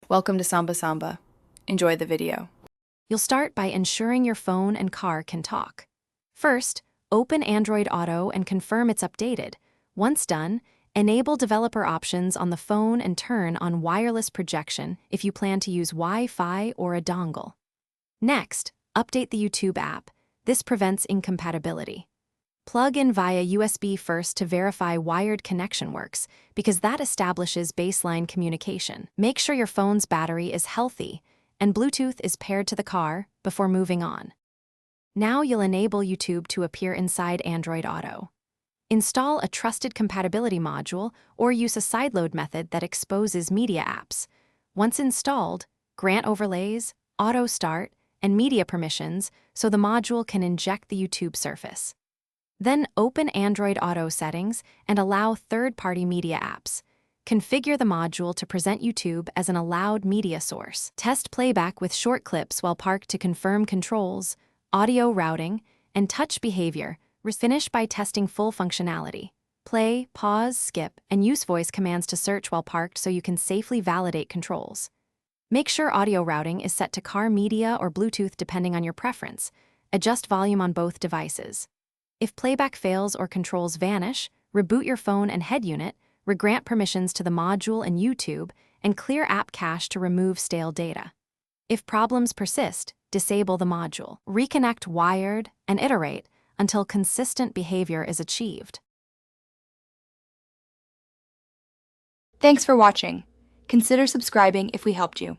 Welcome to Samba Samba. Enjoy the video. You'll start by ensuring your phone and car can talk. First, open Android Auto and confirm it's updated. Once done, enable developer options on the phone and turn on wireless projection if you plan to use Wi-Fi or a dongle. Next, update the YouTube app. This prevents incompatibility. Plug in via USB first to verify wired connection works, because that establishes baseline communication. Make sure your phone's battery is healthy and Bluetooth is paired to the car before moving on. Now you'll enable YouTube to appear inside Android Auto. Install a trusted compatibility module or use a sideload method that exposes media apps. Once installed, grant overlays, auto start, and media permissions so the module can inject the YouTube surface. Then open Android Auto settings and allow third-party media apps. Configure the module to present YouTube as an allowed media source. Test playback with short clips while parked to confirm controls, audio routing, and touch behavior. Finish by testing full functionality. Play, pause, skip, and use voice commands to search while parked so you can safely validate controls. Make sure audio routing is set to car media or Bluetooth depending on your preference. Adjust volume on both devices. If playback fails or controls vanish, reboot your phone and head unit, regrant permissions to the module and YouTube, and clear app cache to remove stale data. If problems persist, disable the module. Reconnect wired and iterate until consistent behavior is achieved. Thanks for watching. Consider subscribing if we helped you.